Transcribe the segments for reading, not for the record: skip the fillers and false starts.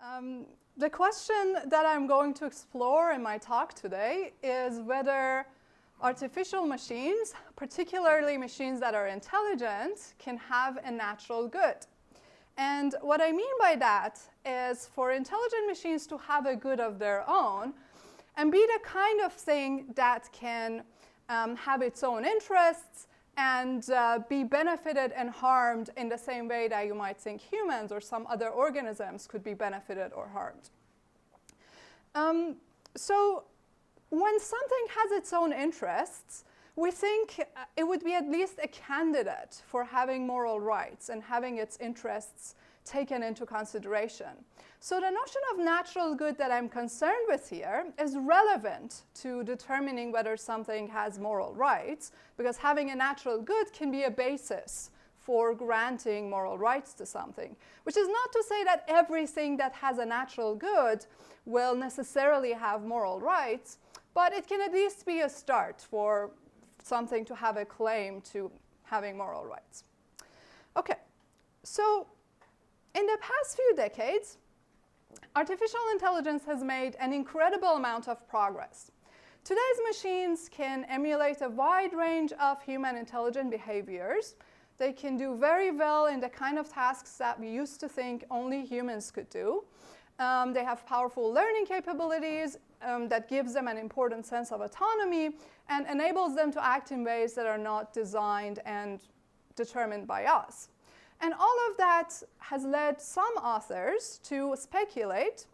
The question that I'm going to explore in my talk today is whether artificial machines, particularly machines that are intelligent, can have a natural good. And what I mean by that is for intelligent machines to have a good of their own and be the kind of thing that can have its own interests and be benefited and harmed in the same way that you might think humans or some other organisms could be benefited or harmed. So when something has its own interests, we think it would be at least a candidate for having moral rights and having its interests taken into consideration. So the notion of natural good that I'm concerned with here is relevant to determining whether something has moral rights, because having a natural good can be a basis for granting moral rights to something, which is not to say that everything that has a natural good will necessarily have moral rights, but it can at least be a start for something to have a claim to having moral rights. Okay, so in the past few decades, artificial intelligence has made an incredible amount of progress. Today's machines can emulate a wide range of human intelligent behaviors. They can do very well in the kind of tasks that we used to think only humans could do. They have powerful learning capabilities that gives them an important sense of autonomy and enables them to act in ways that are not designed and determined by us. And all of that has led some authors to speculate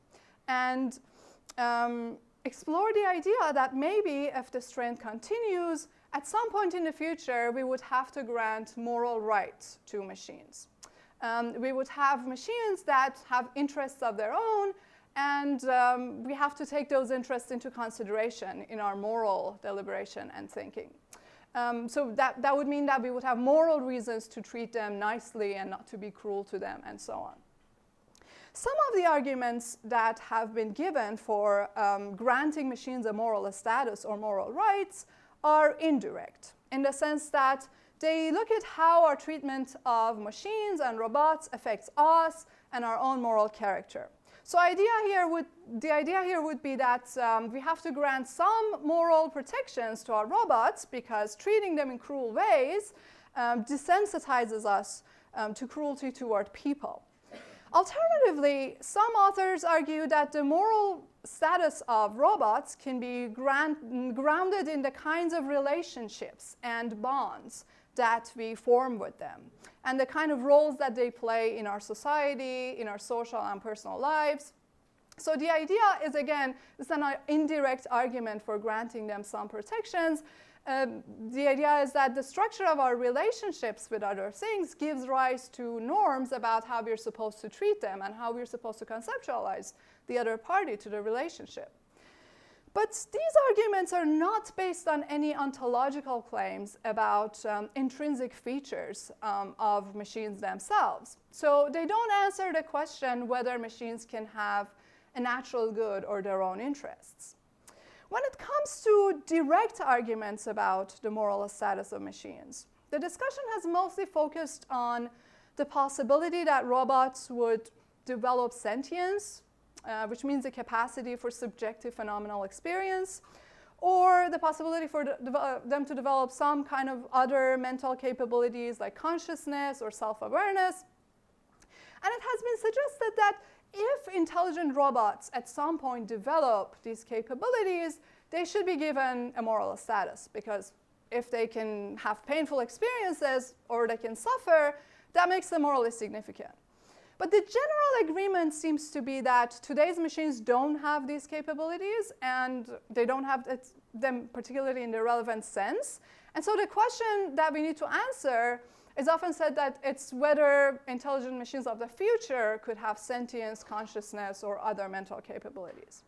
and explore the idea that maybe if this trend continues, at some point in the future, we would have to grant moral rights to machines. We would have machines that have interests of their own, and we have to take those interests into consideration in our moral deliberation and thinking. So that would mean that we would have moral reasons to treat them nicely and not to be cruel to them, and so on. Some of the arguments that have been given for granting machines a moral status or moral rights are indirect, in the sense that they look at how our treatment of machines and robots affects us and our own moral character. So the idea here would be that we have to grant some moral protections to our robots because treating them in cruel ways desensitizes us to cruelty toward people. Alternatively, some authors argue that the moral status of robots can be grounded in the kinds of relationships and bonds that we form with them, and the kind of roles that they play in our society, in our social and personal lives. So the idea is, again, it's an indirect argument for granting them some protections. The idea is that the structure of our relationships with other things gives rise to norms about how we're supposed to treat them and how we're supposed to conceptualize the other party to the relationship. But these arguments are not based on any ontological claims about intrinsic features of machines themselves. So they don't answer the question whether machines can have a natural good or their own interests. When it comes to direct arguments about the moral status of machines, the discussion has mostly focused on the possibility that robots would develop sentience, which means the capacity for subjective phenomenal experience, or the possibility for them to develop some kind of other mental capabilities like consciousness or self-awareness. And it has been suggested that if intelligent robots at some point develop these capabilities, they should be given a moral status, because if they can have painful experiences or they can suffer, that makes them morally significant. But the general agreement seems to be that today's machines don't have these capabilities, and they don't have them particularly in the relevant sense. And so the question that we need to answer is often said that it's whether intelligent machines of the future could have sentience, consciousness, or other mental capabilities.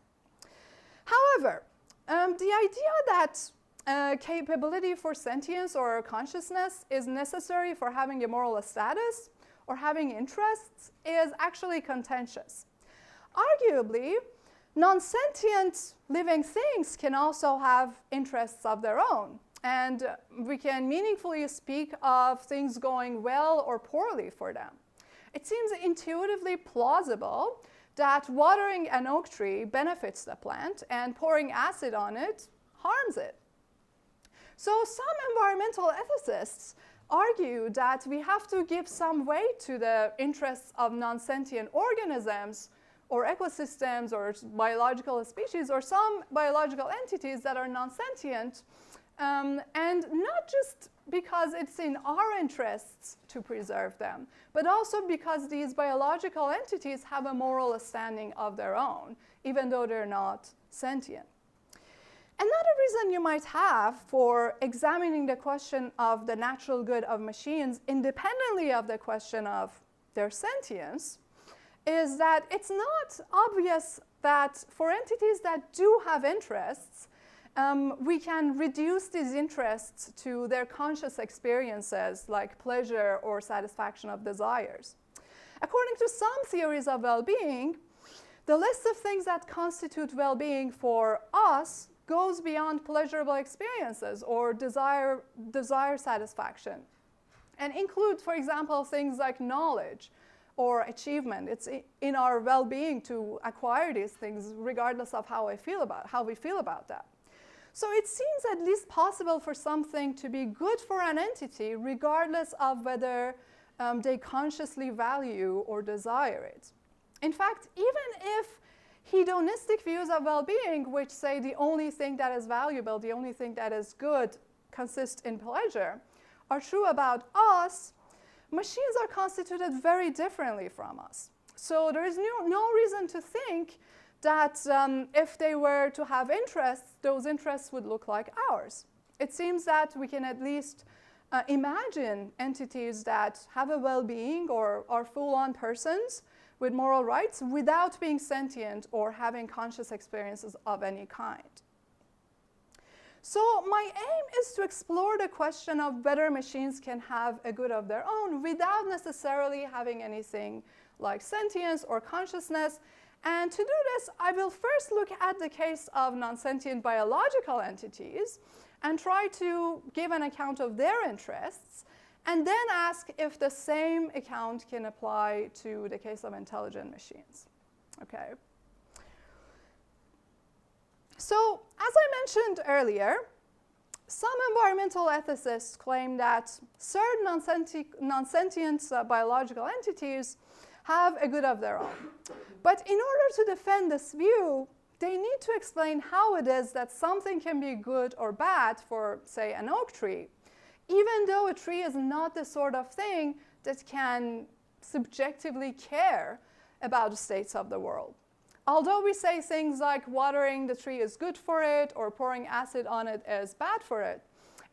However, the idea that capability for sentience or consciousness is necessary for having a moral status or having interests is actually contentious. Arguably, non-sentient living things can also have interests of their own, and we can meaningfully speak of things going well or poorly for them. It seems intuitively plausible that watering an oak tree benefits the plant and pouring acid on it harms it. So some environmental ethicists argue that we have to give some weight to the interests of non-sentient organisms or ecosystems or biological species or some biological entities that are non-sentient, and not just because it's in our interests to preserve them, but also because these biological entities have a moral standing of their own, even though they're not sentient. Another reason you might have for examining the question of the natural good of machines independently of the question of their sentience is that it's not obvious that for entities that do have interests, we can reduce these interests to their conscious experiences like pleasure or satisfaction of desires. According to some theories of well-being, the list of things that constitute well-being for us goes beyond pleasurable experiences or desire satisfaction and include, for example, things like knowledge or achievement. It's in our well-being to acquire these things regardless of how we feel about that. So it seems at least possible for something to be good for an entity regardless of whether they consciously value or desire it. In fact, even if hedonistic views of well-being, which say the only thing that is valuable, the only thing that is good, consists in pleasure, are true about us, machines are constituted very differently from us. So there is no reason to think that if they were to have interests, those interests would look like ours. It seems that we can at least imagine entities that have a well-being or are full-on persons with moral rights without being sentient or having conscious experiences of any kind. So my aim is to explore the question of whether machines can have a good of their own without necessarily having anything like sentience or consciousness. And to do this, I will first look at the case of non-sentient biological entities and try to give an account of their interests, and then ask if the same account can apply to the case of intelligent machines. Okay. So, as I mentioned earlier, some environmental ethicists claim that certain non-sentient biological entities have a good of their own. But in order to defend this view, they need to explain how it is that something can be good or bad for, say, an oak tree, even though a tree is not the sort of thing that can subjectively care about the states of the world. Although we say things like watering the tree is good for it or pouring acid on it is bad for it,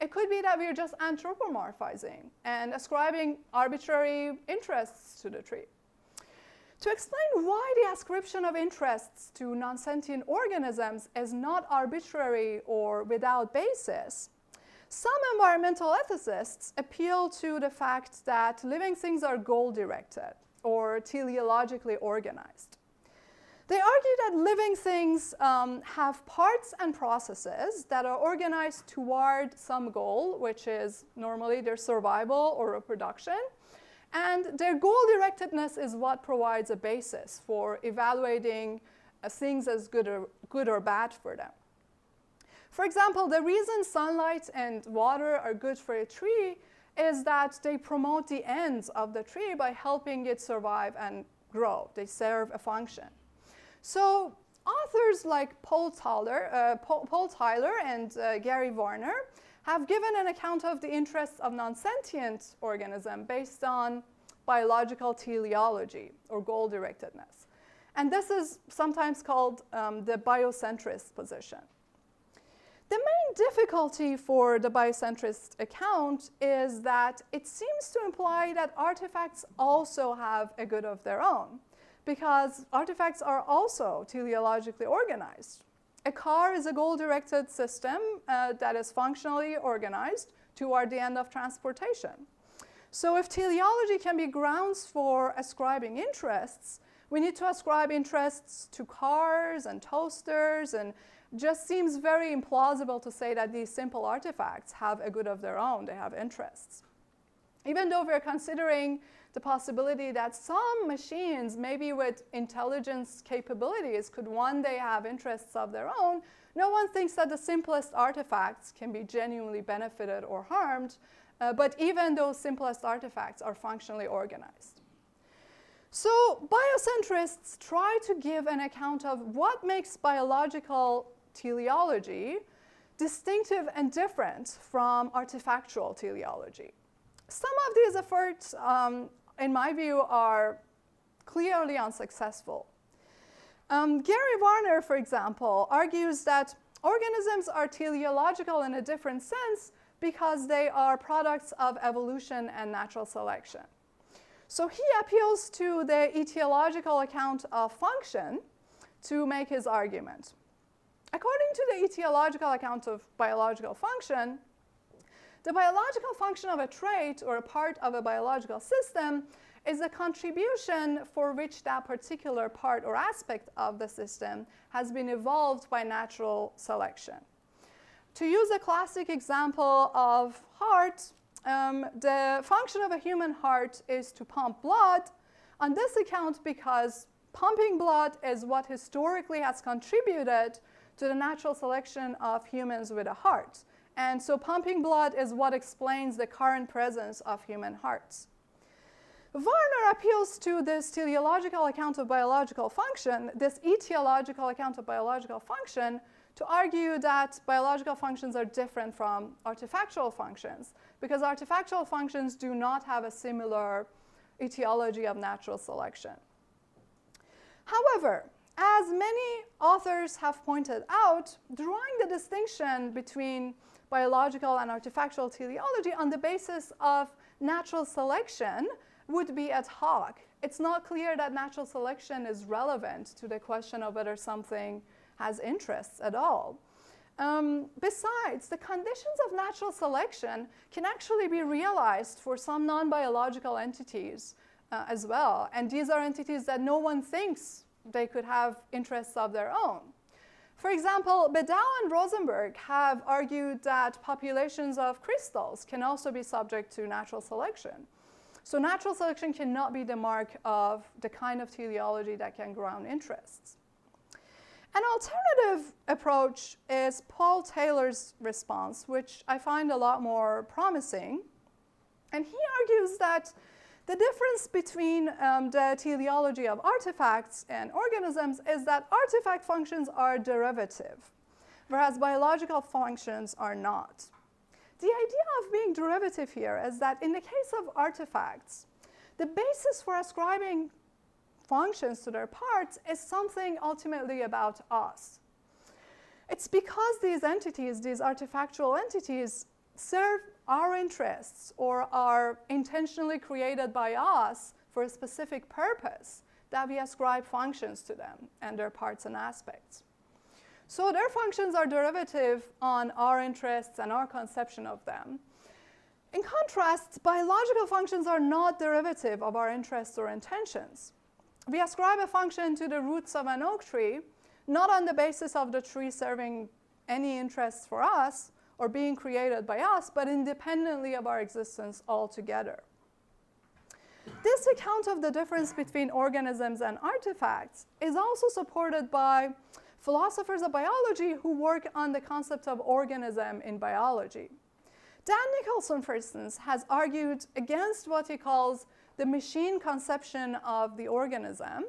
it could be that we're just anthropomorphizing and ascribing arbitrary interests to the tree. To explain why the ascription of interests to non-sentient organisms is not arbitrary or without basis, some environmental ethicists appeal to the fact that living things are goal-directed or teleologically organized. They argue that living things have parts and processes that are organized toward some goal, which is normally their survival or reproduction, and their goal-directedness is what provides a basis for evaluating things as good or bad for them. For example, the reason sunlight and water are good for a tree is that they promote the ends of the tree by helping it survive and grow. They serve a function. So authors like Paul Tyler and Gary Warner have given an account of the interests of non-sentient organisms based on biological teleology or goal-directedness. And this is sometimes called the biocentrist position. The main difficulty for the biocentrist account is that it seems to imply that artifacts also have a good of their own, because artifacts are also teleologically organized. A car is a goal-directed system that is functionally organized toward the end of transportation. So if teleology can be grounds for ascribing interests, we need to ascribe interests to cars and toasters, and just seems very implausible to say that these simple artifacts have a good of their own, they have interests. Even though we're considering the possibility that some machines, maybe with intelligence capabilities, could one day have interests of their own, no one thinks that the simplest artifacts can be genuinely benefited or harmed, but even those simplest artifacts are functionally organized. So biocentrists try to give an account of what makes biological teleology distinctive and different from artifactual teleology. Some of these efforts, in my view, are clearly unsuccessful. Gary Warner, for example, argues that organisms are teleological in a different sense because they are products of evolution and natural selection. So he appeals to the etiological account of function to make his argument. According to the etiological account of biological function, the biological function of a trait or a part of a biological system is a contribution for which that particular part or aspect of the system has been evolved by natural selection. To use a classic example of heart, the function of a human heart is to pump blood on this account because pumping blood is what historically has contributed to the natural selection of humans with a heart. And so pumping blood is what explains the current presence of human hearts. Warner appeals to this teleological account of biological function, this etiological account of biological function, to argue that biological functions are different from artifactual functions, because artifactual functions do not have a similar etiology of natural selection. However, as many authors have pointed out, drawing the distinction between biological and artifactual teleology on the basis of natural selection would be ad hoc. It's not clear that natural selection is relevant to the question of whether something has interests at all. Besides, the conditions of natural selection can actually be realized for some non-biological entities as well. And these are entities that no one thinks they could have interests of their own. For example, Bedau and Rosenberg have argued that populations of crystals can also be subject to natural selection. So natural selection cannot be the mark of the kind of teleology that can ground interests. An alternative approach is Paul Taylor's response, which I find a lot more promising. And he argues that the difference between the teleology of artifacts and organisms is that artifact functions are derivative, whereas biological functions are not. The idea of being derivative here is that in the case of artifacts, the basis for ascribing functions to their parts is something ultimately about us. It's because these entities, these artifactual entities, serve our interests or are intentionally created by us for a specific purpose that we ascribe functions to them and their parts and aspects. So their functions are derivative on our interests and our conception of them. In contrast, biological functions are not derivative of our interests or intentions. We ascribe a function to the roots of an oak tree, not on the basis of the tree serving any interests for us or being created by us, but independently of our existence altogether. This account of the difference between organisms and artifacts is also supported by philosophers of biology who work on the concept of organism in biology. Dan Nicholson, for instance, has argued against what he calls the machine conception of the organism,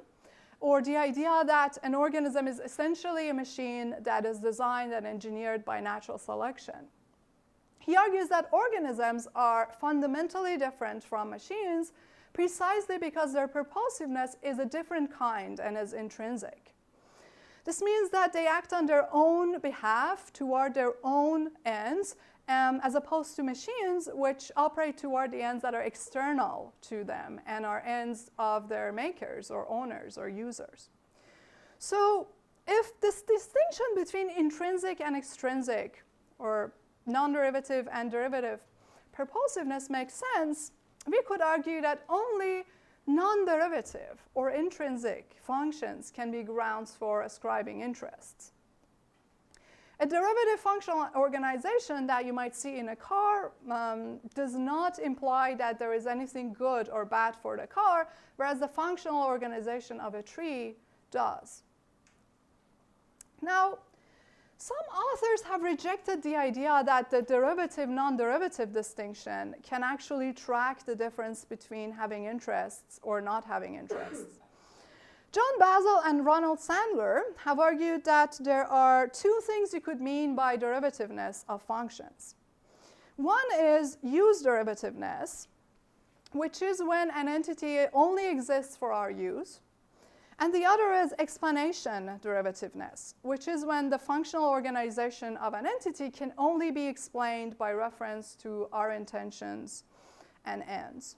or the idea that an organism is essentially a machine that is designed and engineered by natural selection. He argues that organisms are fundamentally different from machines precisely because their purposiveness is a different kind and is intrinsic. This means that they act on their own behalf toward their own ends, as opposed to machines which operate toward the ends that are external to them and are ends of their makers or owners or users. So if this distinction between intrinsic and extrinsic, or non-derivative and derivative purposiveness makes sense, we could argue that only non-derivative or intrinsic functions can be grounds for ascribing interests. A derivative functional organization that you might see in a car does not imply that there is anything good or bad for the car, whereas the functional organization of a tree does. Now, some authors have rejected the idea that the derivative-non-derivative distinction can actually track the difference between having interests or not having interests. John Basil and Ronald Sandler have argued that there are two things you could mean by derivativeness of functions. One is use derivativeness, which is when an entity only exists for our use. And the other is explanation derivativeness, which is when the functional organization of an entity can only be explained by reference to our intentions and ends.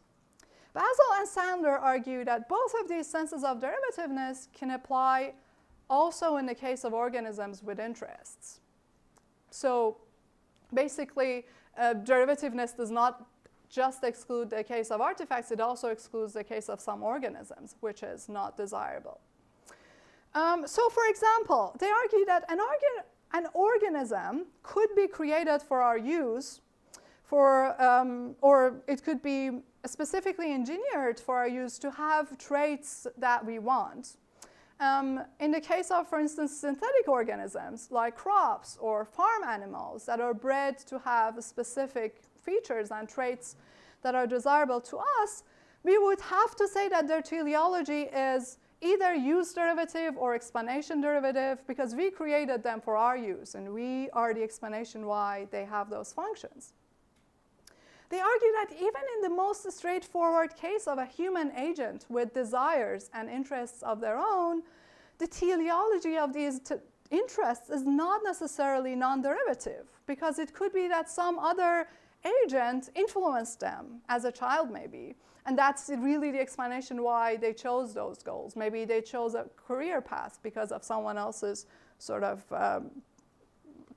Basil and Sandler argue that both of these senses of derivativeness can apply also in the case of organisms with interests. So basically, derivativeness does not just exclude the case of artifacts, it also excludes the case of some organisms, which is not desirable. So for example, they argue that an organism could be created for our use, or it could be specifically engineered for our use to have traits that we want. In the case of, for instance, synthetic organisms like crops or farm animals that are bred to have specific features and traits that are desirable to us, we would have to say that their teleology is either use derivative or explanation derivative, because we created them for our use and we are the explanation why they have those functions. They argue that even in the most straightforward case of a human agent with desires and interests of their own, the teleology of these interests is not necessarily non-derivative, because it could be that some other agent influenced them, as a child maybe, and that's really the explanation why they chose those goals. Maybe they chose a career path because of someone else's sort of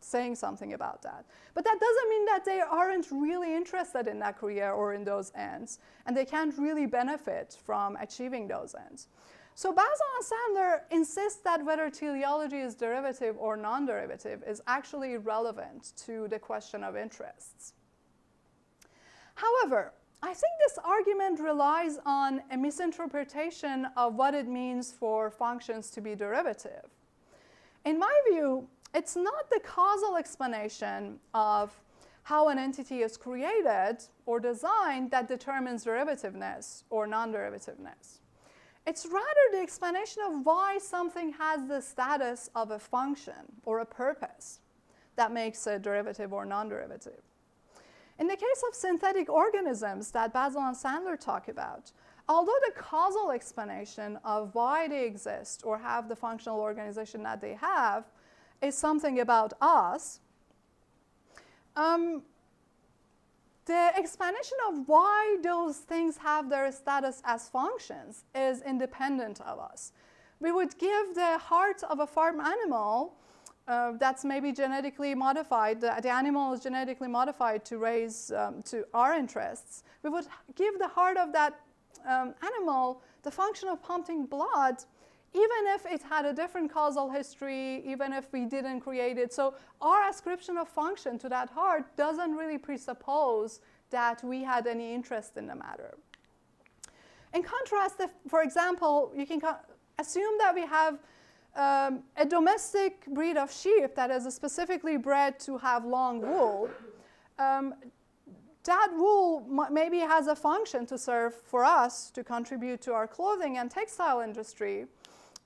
saying something about that. But that doesn't mean that they aren't really interested in that career or in those ends, and they can't really benefit from achieving those ends. So Basil and Sandler insist that whether teleology is derivative or non-derivative is actually relevant to the question of interests. However, I think this argument relies on a misinterpretation of what it means for functions to be derivative. In my view, it's not the causal explanation of how an entity is created or designed that determines derivativeness or non-derivativeness. It's rather the explanation of why something has the status of a function or a purpose that makes it derivative or non-derivative. In the case of synthetic organisms that Basil and Sandler talk about, although the causal explanation of why they exist or have the functional organization that they have is something about us, the explanation of why those things have their status as functions is independent of us. We would give the heart of a farm animal that's maybe genetically modified, the animal is genetically modified to raise to our interests. We would give the heart of that animal the function of pumping blood, even if it had a different causal history, even if we didn't create it. So our ascription of function to that heart doesn't really presuppose that we had any interest in the matter. In contrast, if, for example, you can assume that we have a domestic breed of sheep that is specifically bred to have long wool. That wool maybe has a function to serve for us to contribute to our clothing and textile industry.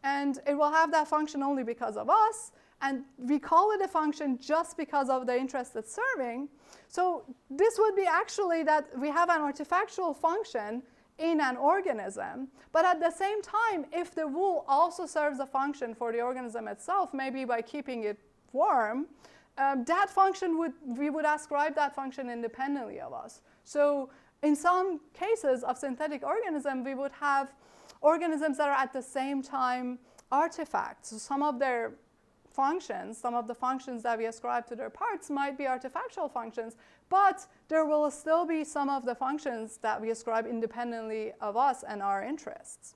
And it will have that function only because of us, and we call it a function just because of the interest it's serving. So this would be actually that we have an artifactual function in an organism, but at the same time, if the wool also serves a function for the organism itself, maybe by keeping it warm, that function we would ascribe that function independently of us. So in some cases of synthetic organism, we would have organisms that are at the same time artifacts. So some of their functions, some of the functions that we ascribe to their parts might be artifactual functions, but there will still be some of the functions that we ascribe independently of us and our interests.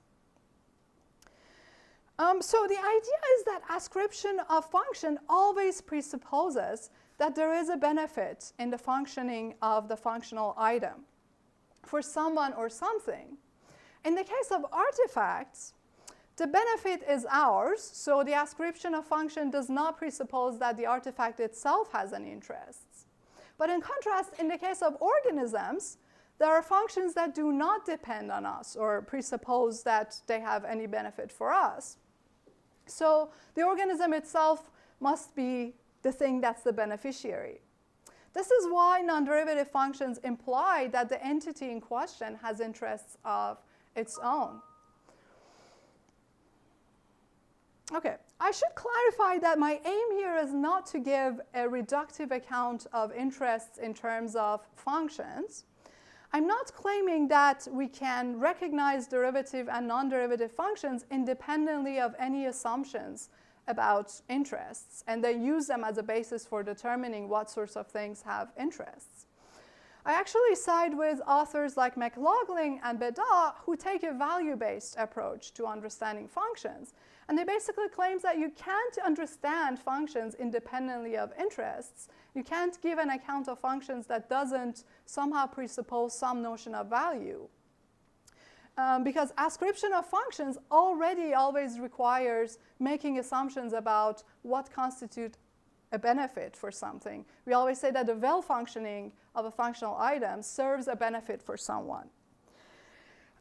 So the idea is that ascription of function always presupposes that there is a benefit in the functioning of the functional item for someone or something. In the case of artifacts, the benefit is ours, so the ascription of function does not presuppose that the artifact itself has any interests. But in contrast, in the case of organisms, there are functions that do not depend on us or presuppose that they have any benefit for us. So the organism itself must be the thing that's the beneficiary. This is why non-derivative functions imply that the entity in question has interests of its own. Okay, I should clarify that my aim here is not to give a reductive account of interests in terms of functions. I'm not claiming that we can recognize derivative and non-derivative functions independently of any assumptions about interests, and then use them as a basis for determining what sorts of things have interests. I actually side with authors like McLaughlin and Beda, who take a value-based approach to understanding functions. And they basically claim that you can't understand functions independently of interests. You can't give an account of functions that doesn't somehow presuppose some notion of value. Because ascription of functions already always requires making assumptions about what constitutes a benefit for something. We always say that the well-functioning of a functional item serves a benefit for someone.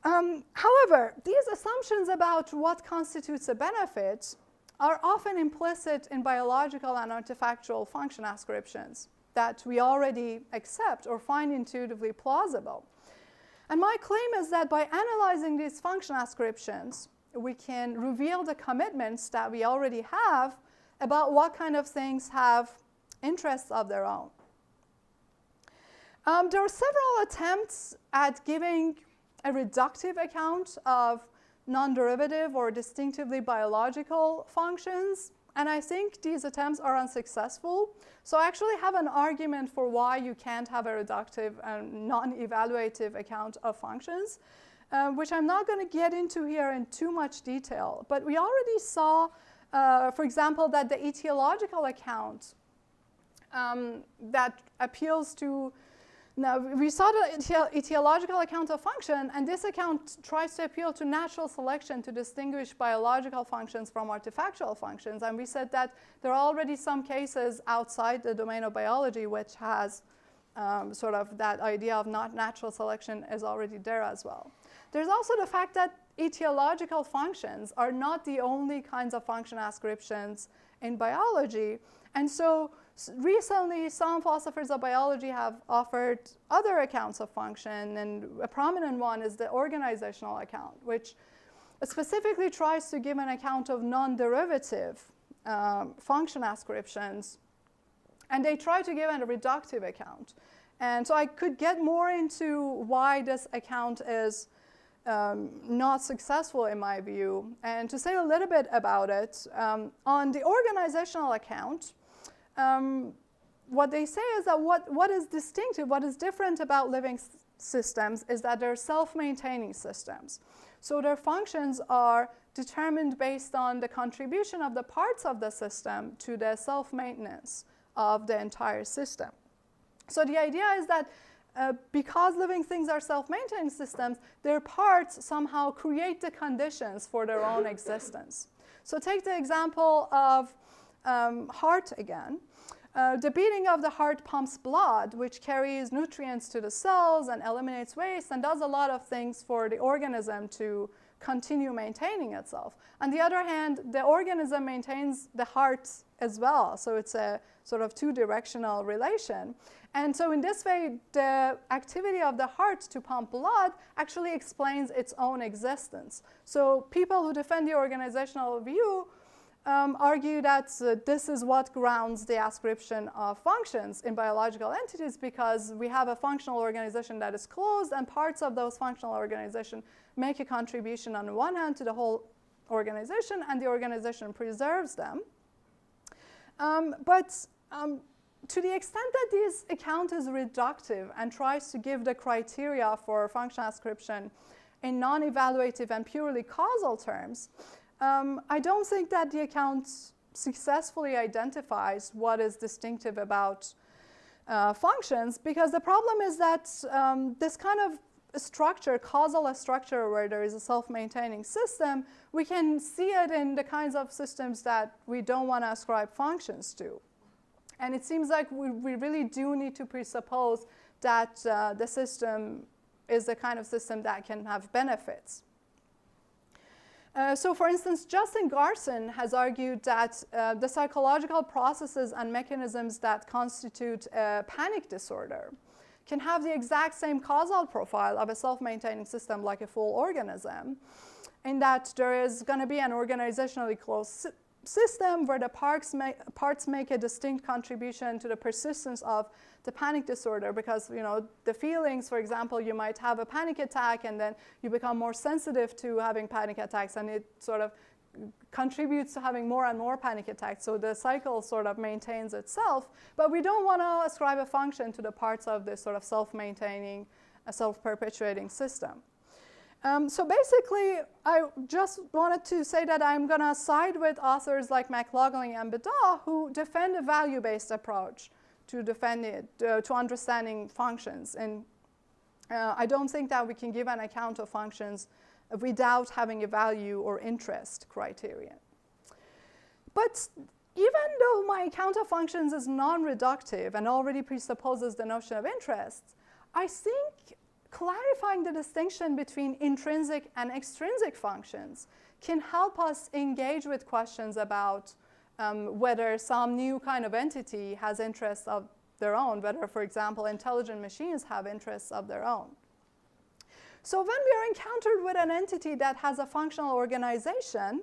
However, these assumptions about what constitutes a benefit are often implicit in biological and artifactual function ascriptions that we already accept or find intuitively plausible. And my claim is that by analyzing these function ascriptions, we can reveal the commitments that we already have about what kind of things have interests of their own. There are several attempts at giving a reductive account of non-derivative or distinctively biological functions, and I think these attempts are unsuccessful. So I actually have an argument for why you can't have a reductive and non-evaluative account of functions, which I'm not going to get into here in too much detail. But we already saw, for example, that the etiological account that appeals to Now, we saw the etiological account of function, and this account tries to appeal to natural selection to distinguish biological functions from artifactual functions. And we said that there are already some cases outside the domain of biology which has sort of that idea of not natural selection is already there as well. There's also the fact that etiological functions are not the only kinds of function ascriptions in biology. And so recently, some philosophers of biology have offered other accounts of function, and a prominent one is the organizational account, which specifically tries to give an account of non-derivative function ascriptions, and they try to give a reductive account. And so I could get more into why this account is not successful in my view. And to say a little bit about it, on the organizational account, what they say is that what is distinctive, what is different about living systems is that they're self-maintaining systems. So their functions are determined based on the contribution of the parts of the system to the self-maintenance of the entire system. So the idea is that because living things are self-maintaining systems, their parts somehow create the conditions for their own existence. So take the example of heart again. The beating of the heart pumps blood, which carries nutrients to the cells and eliminates waste and does a lot of things for the organism to continue maintaining itself. On the other hand, the organism maintains the heart as well, so it's a sort of two-directional relation. And so in this way, the activity of the heart to pump blood actually explains its own existence. So people who defend the organizational view argue that this is what grounds the ascription of functions in biological entities, because we have a functional organization that is closed, and parts of those functional organization make a contribution on the one hand to the whole organization, and the organization preserves them. But to the extent that this account is reductive and tries to give the criteria for function ascription in non-evaluative and purely causal terms, I don't think that the account successfully identifies what is distinctive about functions, because the problem is that this kind of structure, causal structure where there is a self-maintaining system, we can see it in the kinds of systems that we don't want to ascribe functions to. And it seems like we really do need to presuppose that the system is the kind of system that can have benefits. So for instance, Justin Garson has argued that the psychological processes and mechanisms that constitute a panic disorder can have the exact same causal profile of a self-maintaining system like a full organism, in that there is going to be an organizationally closed system where the parts make a distinct contribution to the persistence of the panic disorder, because the feelings, for example, you might have a panic attack and then you become more sensitive to having panic attacks, and it sort of contributes to having more and more panic attacks. So the cycle sort of maintains itself, but we don't want to ascribe a function to the parts of this sort of self-maintaining, self-perpetuating system. So basically, I just wanted to say that I'm going to side with authors like McLaughlin and Bedard, who defend a value-based approach to understanding functions. And I don't think that we can give an account of functions without having a value or interest criterion. But even though my account of functions is non-reductive and already presupposes the notion of interest, I think clarifying the distinction between intrinsic and extrinsic functions can help us engage with questions about whether some new kind of entity has interests of their own, whether, for example, intelligent machines have interests of their own. So when we are encountered with an entity that has a functional organization,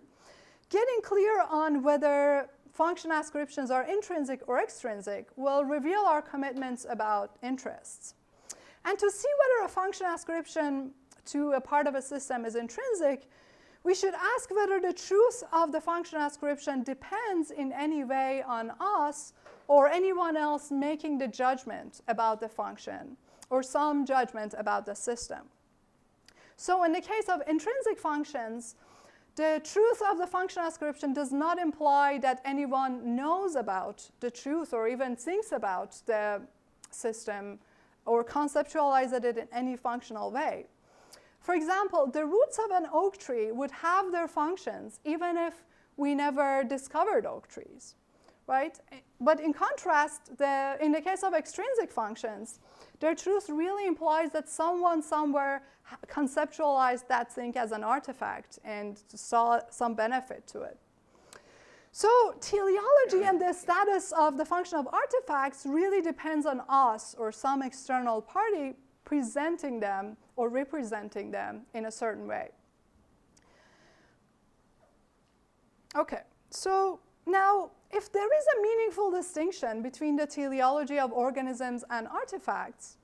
getting clear on whether function ascriptions are intrinsic or extrinsic will reveal our commitments about interests. And to see whether a function ascription to a part of a system is intrinsic, we should ask whether the truth of the function ascription depends in any way on us or anyone else making the judgment about the function, or some judgment about the system. So in the case of intrinsic functions, the truth of the function ascription does not imply that anyone knows about the truth or even thinks about the system or conceptualizes it in any functional way. For example, the roots of an oak tree would have their functions even if we never discovered oak trees, right? But in contrast, in the case of extrinsic functions, their truth really implies that someone somewhere conceptualized that thing as an artifact and saw some benefit to it. So teleology and the status of the function of artifacts really depends on us or some external party presenting them or representing them in a certain way. Okay, so now if there is a meaningful distinction between the teleology of organisms and artifacts,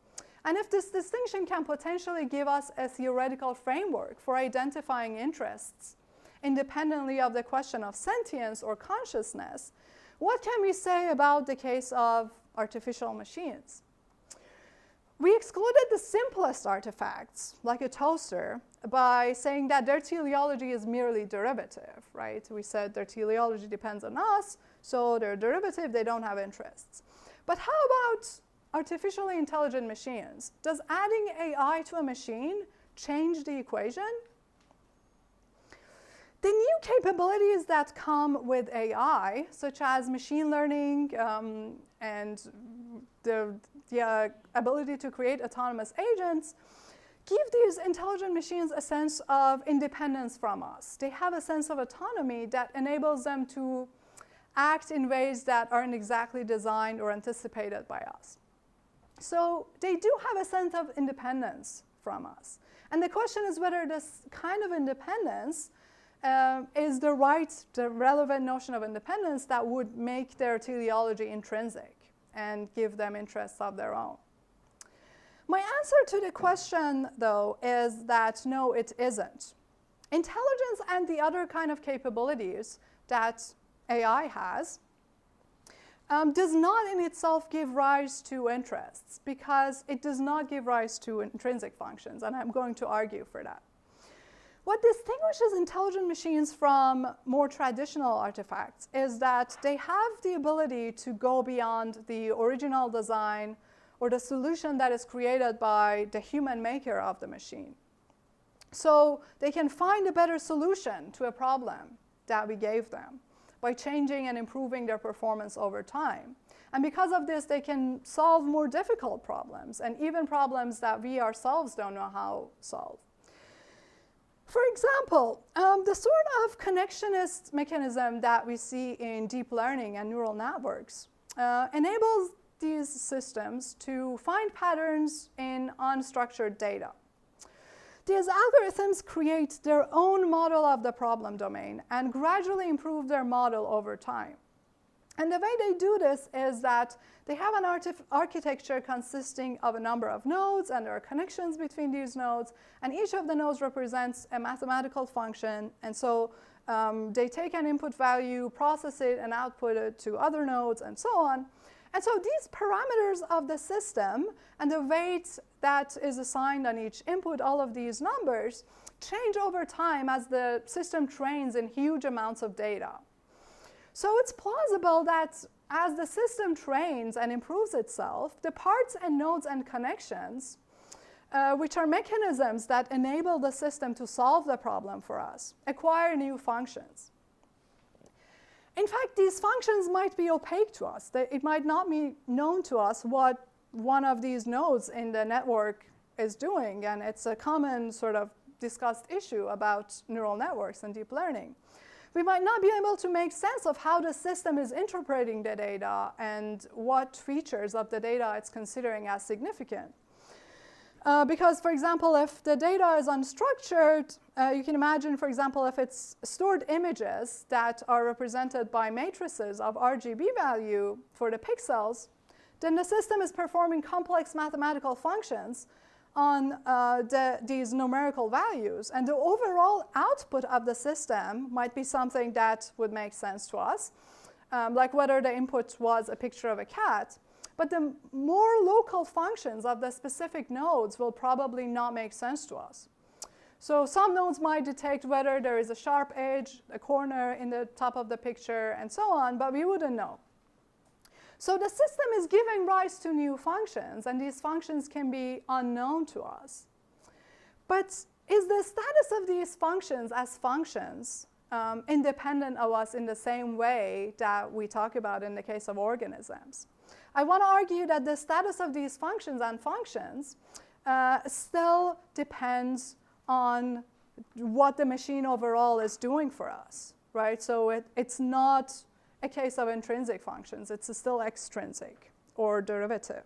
and if this distinction can potentially give us a theoretical framework for identifying interests independently of the question of sentience or consciousness, what can we say about the case of artificial machines? We excluded the simplest artifacts, like a toaster, by saying that their teleology is merely derivative, right? We said their teleology depends on us, so they're derivative, they don't have interests. But how about artificially intelligent machines? Does adding AI to a machine change the equation? The new capabilities that come with AI, such as machine learning and the ability to create autonomous agents, give these intelligent machines a sense of independence from us. They have a sense of autonomy that enables them to act in ways that aren't exactly designed or anticipated by us. So they do have a sense of independence from us. And the question is whether this kind of independence is the relevant notion of independence that would make their teleology intrinsic and give them interests of their own. My answer to the question, though, is that no, it isn't. Intelligence and the other kind of capabilities that AI has does not in itself give rise to interests, because it does not give rise to intrinsic functions, and I'm going to argue for that. What distinguishes intelligent machines from more traditional artifacts is that they have the ability to go beyond the original design or the solution that is created by the human maker of the machine. So they can find a better solution to a problem that we gave them by changing and improving their performance over time. And because of this, they can solve more difficult problems, and even problems that we ourselves don't know how to solve. For example, the sort of connectionist mechanism that we see in deep learning and neural networks enables these systems to find patterns in unstructured data. These algorithms create their own model of the problem domain and gradually improve their model over time. And the way they do this is that they have an architecture consisting of a number of nodes, and there are connections between these nodes, and each of the nodes represents a mathematical function, and so they take an input value, process it, and output it to other nodes, and so on. And so these parameters of the system and the weight that is assigned on each input, all of these numbers, change over time as the system trains in huge amounts of data. So it's plausible that as the system trains and improves itself, the parts and nodes and connections, which are mechanisms that enable the system to solve the problem for us, acquire new functions. In fact, these functions might be opaque to us. It might not be known to us what one of these nodes in the network is doing, and it's a common sort of discussed issue about neural networks and deep learning. We might not be able to make sense of how the system is interpreting the data and what features of the data it's considering as significant. Because, for example, if the data is unstructured, you can imagine, for example, if it's stored images that are represented by matrices of RGB value for the pixels, then the system is performing complex mathematical functions on these numerical values. And the overall output of the system might be something that would make sense to us, like whether the input was a picture of a cat. But the more local functions of the specific nodes will probably not make sense to us. So some nodes might detect whether there is a sharp edge, a corner in the top of the picture, and so on, but we wouldn't know. So the system is giving rise to new functions, and these functions can be unknown to us. But is the status of these functions as functions independent of us in the same way that we talk about in the case of organisms? I want to argue that the status of these functions and functions still depends on what the machine overall is doing for us, right? So it's not a case of intrinsic functions. It's still extrinsic or derivative.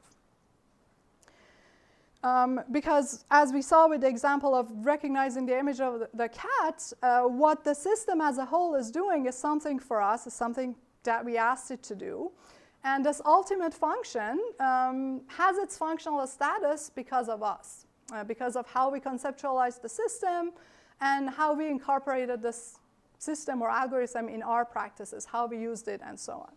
Because as we saw with the example of recognizing the image of the cat, what the system as a whole is doing is something for us, is something that we asked it to do. And this ultimate function has its functional status because of us, because of how we conceptualized the system and how we incorporated this system or algorithm in our practices, how we used it, and so on.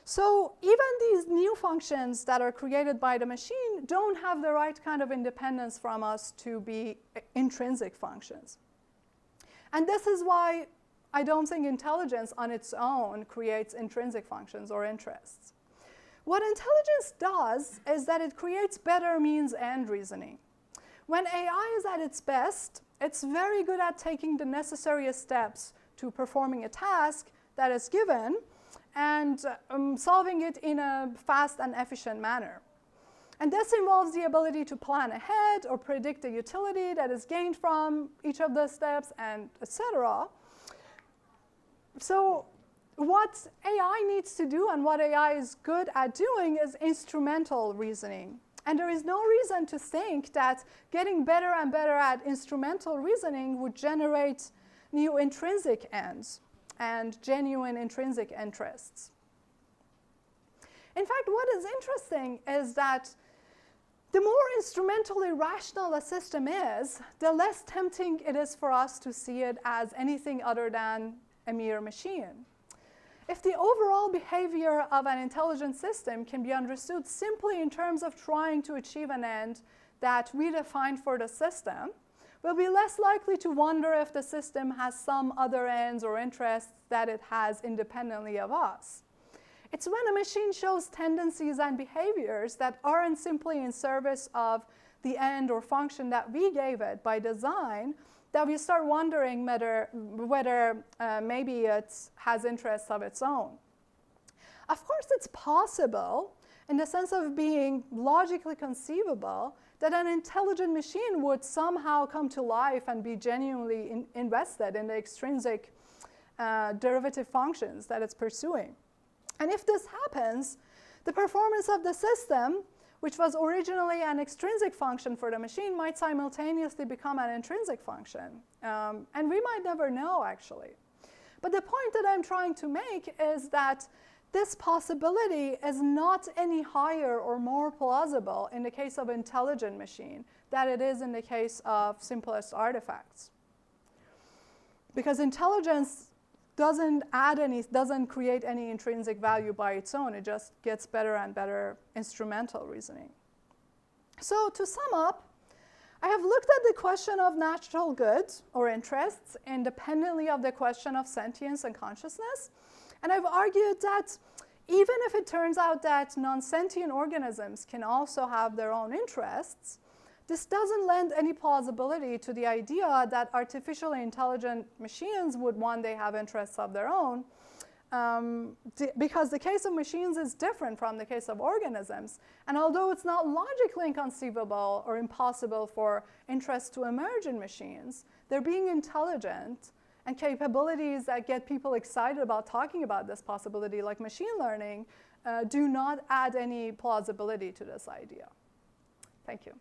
So even these new functions that are created by the machine don't have the right kind of independence from us to be intrinsic functions. And this is why I don't think intelligence on its own creates intrinsic functions or interests. What intelligence does is that it creates better means and reasoning. When AI is at its best, it's very good at taking the necessary steps to performing a task that is given and solving it in a fast and efficient manner. And this involves the ability to plan ahead or predict the utility that is gained from each of the steps, and etc. So what AI needs to do and what AI is good at doing is instrumental reasoning. And there is no reason to think that getting better and better at instrumental reasoning would generate new intrinsic ends and genuine intrinsic interests. In fact, what is interesting is that the more instrumentally rational a system is, the less tempting it is for us to see it as anything other than a mere machine. If the overall behavior of an intelligent system can be understood simply in terms of trying to achieve an end that we define for the system, we'll be less likely to wonder if the system has some other ends or interests that it has independently of us. It's when a machine shows tendencies and behaviors that aren't simply in service of the end or function that we gave it by design that we start wondering whether maybe it has interests of its own. Of course, it's possible, in the sense of being logically conceivable, that an intelligent machine would somehow come to life and be genuinely invested in the extrinsic derivative functions that it's pursuing. And if this happens, the performance of the system, which was originally an extrinsic function for the machine, might simultaneously become an intrinsic function. And we might never know, actually. But the point that I'm trying to make is that this possibility is not any higher or more plausible in the case of intelligent machine than it is in the case of simplest artifacts. Because intelligence doesn't create any intrinsic value by its own. It just gets better and better instrumental reasoning. So to sum up, I have looked at the question of natural goods or interests independently of the question of sentience and consciousness. And I've argued that even if it turns out that non-sentient organisms can also have their own interests, this doesn't lend any plausibility to the idea that artificially intelligent machines would one day have interests of their own, because the case of machines is different from the case of organisms. And although it's not logically inconceivable or impossible for interests to emerge in machines, they're being intelligent and capabilities that get people excited about talking about this possibility, like machine learning, do not add any plausibility to this idea. Thank you.